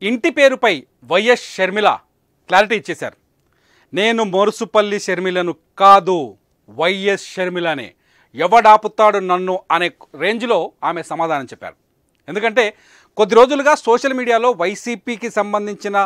ఇంటి పేరుపై YS Sharmila clarity ఇచ్చేశారు. నేను మోరుసుపల్లి షర్మిలను కాదు, వైఎస్ షర్మిలనే, ఎవడాపుతాడు నన్ను అనే రేంజ్లో ఆమె సమాధానం చెప్పారు. ఎందుకంటే కొద్ది రోజులుగా సోషల్ మీడియాలో వైసీపీకి సంబంధించిన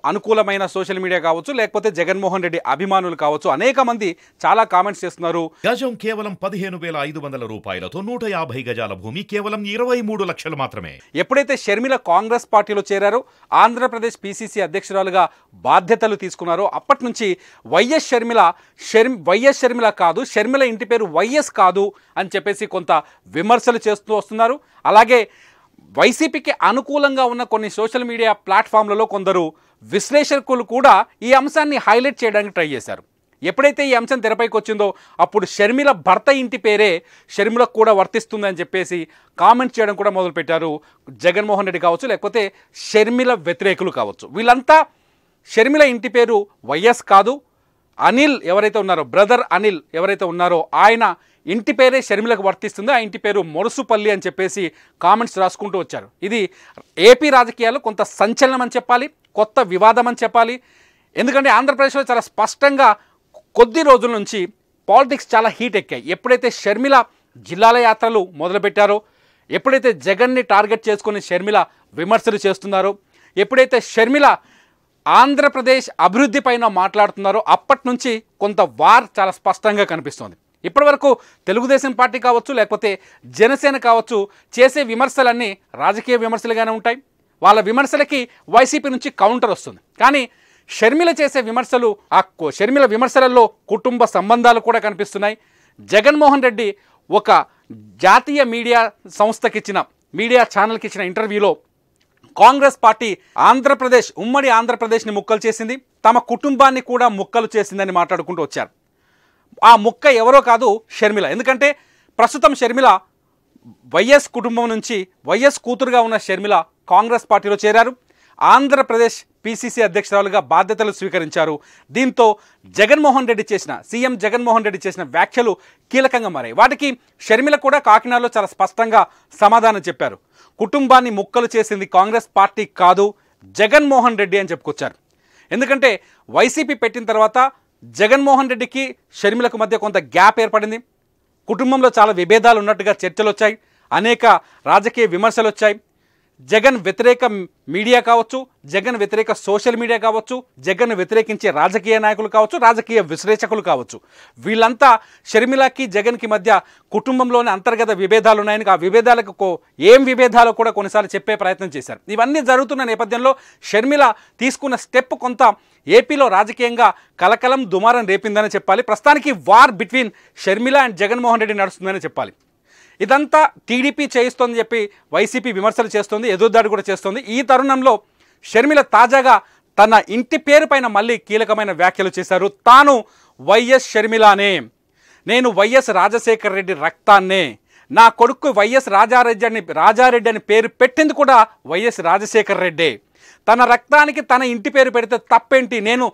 అనుకూలమైన సోషల్ మీడియా కావచ్చు, లేకపోతే జగన్మోహన్ రెడ్డి అభిమానులు కావచ్చు, అనేక మంది చాలా కామెంట్స్ చేస్తున్నారు. గజం కేవలం 15,500 రూపాయలతో 150 గజాల భూమి కేవలం 23 లక్షలు మాత్రమే. ఎప్పుడైతే షర్మిల కాంగ్రెస్ పార్టీలో చేరారో, ఆంధ్రప్రదేశ్ పిసిసి అధ్యక్షురాలుగా బాధ్యతలు తీసుకున్నారో, అప్పటి నుంచి వైఎస్ షర్మిల కాదు, షర్మిల ఇంటి పేరు వైఎస్ కాదు అని చెప్పేసి కొంత విమర్శలు చేస్తూ వస్తున్నారు. అలాగే వైసీపీకి అనుకూలంగా ఉన్న కొన్ని సోషల్ మీడియా ప్లాట్ఫామ్లలో కొందరు విశ్లేషకులు కూడా ఈ అంశాన్ని హైలైట్ చేయడానికి ట్రై చేశారు. ఎప్పుడైతే ఈ అంశం తెరపైకి వచ్చిందో అప్పుడు షర్మిల భర్త ఇంటి పేరే షర్మిలకు కూడా వర్తిస్తుందని చెప్పేసి కామెంట్ చేయడం కూడా మొదలుపెట్టారు. జగన్మోహన్ రెడ్డి కావచ్చు, లేకపోతే షర్మిల వ్యతిరేకులు కావచ్చు, వీళ్ళంతా షర్మిల ఇంటి పేరు వైఎస్ కాదు, అనిల్ ఎవరైతే ఉన్నారో, బ్రదర్ అనిల్ ఎవరైతే ఉన్నారో ఆయన ఇంటి పేరే షర్మిలకు వర్తిస్తుంది, ఆ ఇంటి పేరు మొరుసుపల్లి అని చెప్పేసి కామెంట్స్ రాసుకుంటూ వచ్చారు. ఇది ఏపీ రాజకీయాల్లో కొంత సంచలనం అని చెప్పాలి, కొత్త వివాదం అని చెప్పాలి. ఎందుకంటే ఆంధ్రప్రదేశ్లో చాలా స్పష్టంగా కొద్ది రోజుల నుంచి పాలిటిక్స్ చాలా హీట్ ఎక్కాయి. ఎప్పుడైతే షర్మిల జిల్లాల యాత్రలు మొదలుపెట్టారో, ఎప్పుడైతే జగన్ని టార్గెట్ చేసుకుని షర్మిల విమర్శలు చేస్తున్నారో, ఎప్పుడైతే షర్మిల ఆంధ్రప్రదేశ్ అభివృద్ధి పైన మాట్లాడుతున్నారో, అప్పటి నుంచి కొంత వార్ చాలా స్పష్టంగా కనిపిస్తోంది. ఇప్పటివరకు తెలుగుదేశం పార్టీ కావచ్చు, లేకపోతే జనసేన కావచ్చు, చేసే విమర్శలన్నీ రాజకీయ విమర్శలుగానే ఉంటాయి. వాళ్ళ విమర్శలకి వైసీపీ నుంచి కౌంటర్ వస్తుంది. కానీ షర్మిల చేసే విమర్శలు, షర్మిల విమర్శలలో కుటుంబ సంబంధాలు కూడా కనిపిస్తున్నాయి. జగన్మోహన్ రెడ్డి ఒక జాతీయ మీడియా సంస్థకి ఇచ్చిన, మీడియా ఛానల్కి ఇచ్చిన ఇంటర్వ్యూలో కాంగ్రెస్ పార్టీ ఉమ్మడి ఆంధ్రప్రదేశ్ని ముక్కలు చేసింది, తమ కుటుంబాన్ని కూడా ముక్కలు చేసిందని మాట్లాడుకుంటూ వచ్చారు. ఆ ముక్క ఎవరో కాదు, షర్మిల. ఎందుకంటే ప్రస్తుతం షర్మిల వైఎస్ కుటుంబం నుంచి వైఎస్ కూతురుగా ఉన్న షర్మిల కాంగ్రెస్ పార్టీలో చేరారు. ఆంధ్రప్రదేశ్ పిసిసి అధ్యక్షురాలుగా బాధ్యతలు స్వీకరించారు. దీంతో సీఎం జగన్మోహన్ రెడ్డి చేసిన వ్యాఖ్యలు కీలకంగా మారాయి. వాటికి షర్మిల కూడా కాకినాడలో చాలా స్పష్టంగా సమాధానం చెప్పారు. కుటుంబాన్ని ముక్కలు చేసింది కాంగ్రెస్ పార్టీ కాదు, జగన్మోహన్ రెడ్డి అని చెప్పుకొచ్చారు. ఎందుకంటే వైసీపీ పెట్టిన తర్వాత జగన్మోహన్ రెడ్డికి షర్మిలకు మధ్య కొంత గ్యాప్ ఏర్పడింది. కుటుంబంలో చాలా విభేదాలు ఉన్నట్టుగా చర్చలు వచ్చాయి, అనేక రాజకీయ విమర్శలు వచ్చాయి. జగన్ వ్యతిరేక మీడియా కావచ్చు, జగన్ వ్యతిరేక సోషల్ మీడియా కావచ్చు, జగన్ వ్యతిరేకించే రాజకీయ నాయకులు కావచ్చు, రాజకీయ విశ్లేషకులు కావచ్చు, వీళ్ళంతా షర్మిలకి జగన్కి మధ్య కుటుంబంలోని అంతర్గత విభేదాలు ఉన్నాయని, ఆ విభేదాలకు ఏం విభేదాలు కూడా కొన్నిసార్లు చెప్పే ప్రయత్నం చేశారు. ఇవన్నీ జరుగుతున్న నేపథ్యంలో షర్మిల తీసుకున్న స్టెప్ కొంత ఏపీలో రాజకీయంగా కలకలం దుమారం రేపిందని చెప్పాలి. ప్రస్తుతానికి war between Sharmila and Jaganmohan Reddy నడుస్తుందని చెప్పాలి. ఇదంతా టీడీపీ చేయిస్తోందని చెప్పి వైసీపీ విమర్శలు చేస్తుంది, ఎదురుదాడి కూడా చేస్తుంది. ఈ తరుణంలో షర్మిల తాజాగా తన ఇంటి పేరు పైన మళ్ళీ కీలకమైన వ్యాఖ్యలు చేశారు. తాను వైఎస్ షర్మిలానే, నేను వైఎస్ రాజశేఖర రెడ్డి రక్తాన్నే, నా కొడుకు వైఎస్ రాజారెడ్డి అని పేరు పెట్టింది కూడా వైఎస్ రాజశేఖర రెడ్డే, తన రక్తానికి తన ఇంటి పేరు పెడితే తప్పేంటి, నేను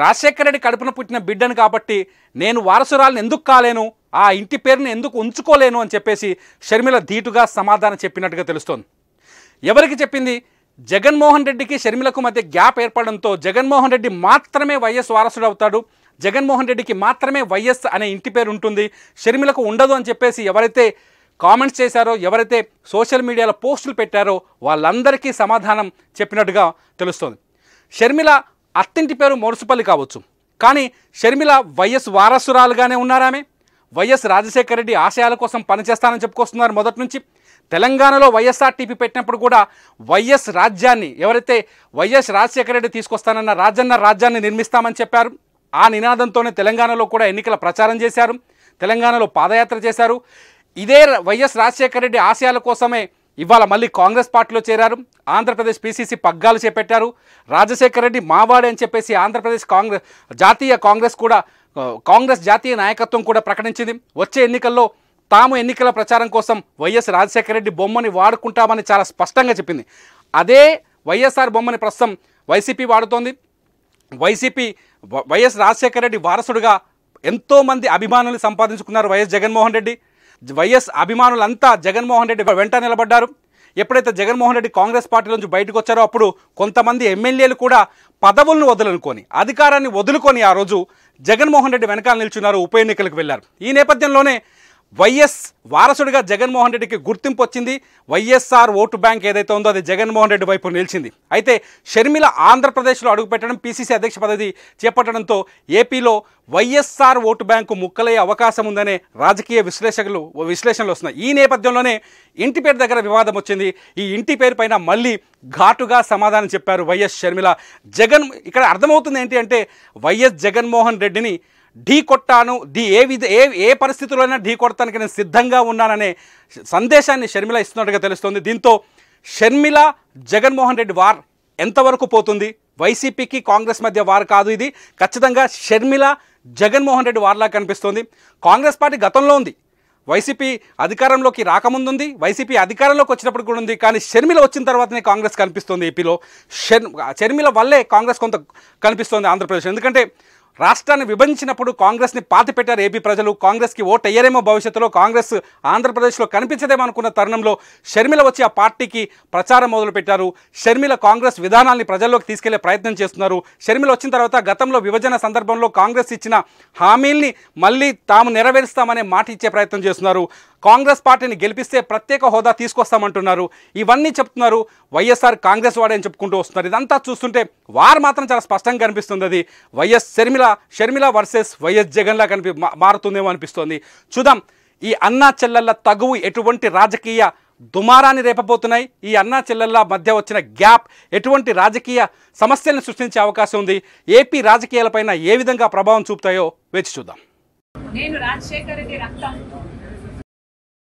రాజశేఖర రెడ్డి కడుపున పుట్టిన బిడ్డను కాబట్టి నేను వారసురాలను ఎందుకు కాలేను, ఆ ఇంటి పేరుని ఎందుకు ఉంచుకోలేను అని చెప్పేసి షర్మిల ధీటుగా సమాధానం చెప్పినట్టుగా తెలుస్తోంది. ఎవరికి చెప్పింది? జగన్మోహన్ రెడ్డికి షర్మిలకు మధ్య గ్యాప్ ఏర్పడంతో జగన్మోహన్ రెడ్డి మాత్రమే వైఎస్ వారసుడు అవుతాడు, జగన్మోహన్ రెడ్డికి మాత్రమే వైఎస్ అనే ఇంటి పేరు ఉంటుంది, షర్మిలకు ఉండదు అని చెప్పేసి ఎవరైతే కామెంట్స్ చేశారో, ఎవరైతే సోషల్ మీడియాలో పోస్టులు పెట్టారో వాళ్ళందరికీ సమాధానం చెప్పినట్టుగా తెలుస్తోంది. షర్మిల అత్తింటి పేరు మొరుసుపల్లి కావచ్చు, కానీ షర్మిల వైఎస్ వారసురాలుగానే ఉన్నారామె. వైఎస్ రాజశేఖర రెడ్డి ఆశయాల కోసం పనిచేస్తానని చెప్పుకొస్తున్నారు మొదటి నుంచి. తెలంగాణలో వైఎస్ఆర్టీపీ పెట్టినప్పుడు కూడా వైఎస్ రాజ్యాన్ని, ఎవరైతే వైఎస్ రాజశేఖర రెడ్డి తీసుకొస్తానన్న రాజ్యాన్ని నిర్మిస్తామని చెప్పారు. ఆ నినాదంతోనే తెలంగాణలో కూడా ఎన్నికల ప్రచారం చేశారు, తెలంగాణలో పాదయాత్ర చేశారు. ఇదే వైఎస్ రాజశేఖర రెడ్డి ఆశయాల కోసమే ఇవాళ మళ్ళీ కాంగ్రెస్ పార్టీలో చేరారు. ఆంధ్రప్రదేశ్ పిసిసి పగ్గాలు చేపట్టారు. రాజశేఖర రెడ్డి మావాడే అని చెప్పేసి ఆంధ్రప్రదేశ్ కాంగ్రెస్ జాతీయ నాయకత్వం కూడా ప్రకటించింది. వచ్చే ఎన్నికల్లో తాము ఎన్నికల ప్రచారం కోసం వైఎస్ రాజశేఖర రెడ్డి బొమ్మని వాడుకుంటామని చాలా స్పష్టంగా చెప్పింది. అదే వైఎస్ఆర్ బొమ్మని ప్రస్తుతం వైసీపీ వాడుతోంది. వైఎస్ రాజశేఖర రెడ్డి వారసుడుగా ఎంతోమంది అభిమానులు సంపాదించుకున్నారు వైఎస్ జగన్మోహన్ రెడ్డి. వైఎస్ అభిమానులంతా జగన్మోహన్ రెడ్డి వెంట నిలబడ్డారు. ఎప్పుడైతే జగన్మోహన్ రెడ్డి కాంగ్రెస్ పార్టీ నుంచి బయటకు వచ్చారో అప్పుడు కొంతమంది ఎమ్మెల్యేలు కూడా పదవులను వదులుకొని అధికారాన్ని వదులుకొని ఆ రోజు జగన్మోహన్ రెడ్డి వెనకాల నిల్చున్నారు, ఉప ఎన్నికలకు వెళ్ళారు. ఈ నేపథ్యంలోనే వైఎస్ వారసుడిగా జగన్మోహన్ రెడ్డికి గుర్తింపు వచ్చింది. వైఎస్ఆర్ ఓటు బ్యాంక్ ఏదైతే ఉందో అది జగన్మోహన్ రెడ్డి వైపు నిలిచింది. అయితే షర్మిల ఆంధ్రప్రదేశ్లో అడుగుపెట్టడం, పీసీసీ అధ్యక్ష పదవి చేపట్టడంతో ఏపీలో వైఎస్ఆర్ ఓటు బ్యాంకు ముక్కలయ్యే అవకాశం ఉందనే రాజకీయ విశ్లేషణలు వస్తున్నాయి. ఈ నేపథ్యంలోనే ఇంటి పేరు దగ్గర వివాదం వచ్చింది. ఈ ఇంటి పేరు పైన మళ్ళీ ఘాటుగా సమాధానం చెప్పారు వైఎస్ షర్మిల. ఇక్కడ అర్థమవుతుంది ఏంటి అంటే వైఎస్ జగన్మోహన్ రెడ్డిని ఢీ కొట్టాను, ఏ పరిస్థితుల్లోనైనా ఢీ కొడటానికి నేను సిద్ధంగా ఉన్నాననే సందేశాన్ని షర్మిల ఇస్తున్నట్టుగా తెలుస్తోంది. దీంతో షర్మిల జగన్మోహన్ రెడ్డి వార్ ఎంతవరకు పోతుంది? వైసీపీకి కాంగ్రెస్ మధ్య వార్ కాదు, ఇది ఖచ్చితంగా షర్మిల జగన్మోహన్ రెడ్డి వార్లా కనిపిస్తోంది. కాంగ్రెస్ పార్టీ గతంలో ఉంది, వైసీపీ అధికారంలోకి రాకముందుంది, వైసీపీ అధికారంలోకి వచ్చినప్పుడు కూడా ఉంది. కానీ షర్మిల వచ్చిన తర్వాతనే కాంగ్రెస్ కనిపిస్తోంది ఏపీలో. షర్మిల వల్లే కాంగ్రెస్ కొంత కనిపిస్తోంది ఆంధ్రప్రదేశ్. ఎందుకంటే రాష్ట్రాన్ని విభజించినప్పుడు కాంగ్రెస్ని పాతిపెట్టారు ఏపీ ప్రజలు. కాంగ్రెస్కి ఓటు వేయరేమో, భవిష్యత్తులో కాంగ్రెస్ ఆంధ్రప్రదేశ్లో కనిపించదేమో అనుకున్న తరుణంలో షర్మిల వచ్చి ఆ పార్టీకి ప్రచారం మొదలుపెట్టారు. షర్మిల కాంగ్రెస్ విధానాల్ని ప్రజల్లోకి తీసుకెళ్లే ప్రయత్నం చేస్తున్నారు. షర్మిల వచ్చిన తర్వాత గతంలో విభజన సందర్భంలో కాంగ్రెస్ ఇచ్చిన హామీల్ని మళ్ళీ తాము నెరవేరుస్తామనే మాట ఇచ్చే ప్రయత్నం చేస్తున్నారు. కాంగ్రెస్ పార్టీని గెలిపిస్తే ప్రత్యేక హోదా తీసుకొస్తామంటున్నారు. ఇవన్నీ చెప్తున్నారు. వైఎస్ఆర్ కాంగ్రెస్ వాడే అని చెప్పుకుంటూ వస్తున్నారు. ఇదంతా చూస్తుంటే వారు మాత్రం చాలా స్పష్టంగా కనిపిస్తుంది. అది వైఎస్ షర్మిల వర్సెస్ వైఎస్ జగన్లా మారుతుందేమో అనిపిస్తోంది. చూద్దాం ఈ అన్నా చెల్లెళ్ళ తగువు ఎటువంటి రాజకీయ దుమారాన్ని రేపబోతున్నాయి, ఈ అన్నా చెల్లెళ్ళ మధ్య వచ్చిన గ్యాప్ ఎటువంటి రాజకీయ సమస్యలను సృష్టించే అవకాశం ఉంది, ఏపీ రాజకీయాలపైన ఏ విధంగా ప్రభావం చూపుతాయో వేచి చూద్దాం. నేను రాజశేఖర రెడ్డి రక్తం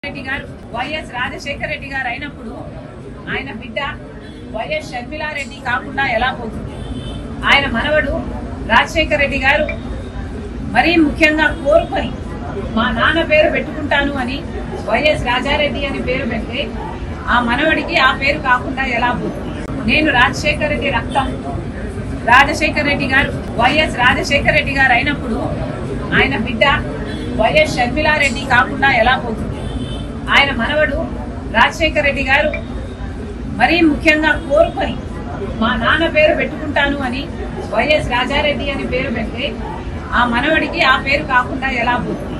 రెడ్డి గారు వైఎస్ రాజశేఖర రెడ్డి గారు అయినప్పుడు ఆయన బిడ్డ వైఎస్ షర్మిలారెడ్డి కాకుండా ఎలా పోతుంది? ఆయన మనవడు రాజశేఖర రెడ్డి గారు మరీ ముఖ్యంగా కోరుకొని మా నాన్న పేరు పెట్టుకుంటాను అని వైఎస్ రాజారెడ్డి అని పేరు పెడితే ఆ మనవడికి ఆ పేరు కాకుండా ఎలా పోతుంది? నేను రాజశేఖర రెడ్డి రక్తం రాజశేఖర రెడ్డి గారు వైఎస్ రాజశేఖర రెడ్డి గారు అయినప్పుడు ఆయన బిడ్డ వైఎస్ షర్మిలారెడ్డి కాకుండా ఎలా పోతుంది? ఆయన మనవడు రాజశేఖర రెడ్డి గారు మరీ ముఖ్యంగా కోరుకొని మా నాన్న పేరు పెట్టుకుంటాను అని వైఎస్ రాజారెడ్డి అని పేరు పెడితే ఆ మనవడికి ఆ పేరు కాకుండా ఎలా పోతుంది?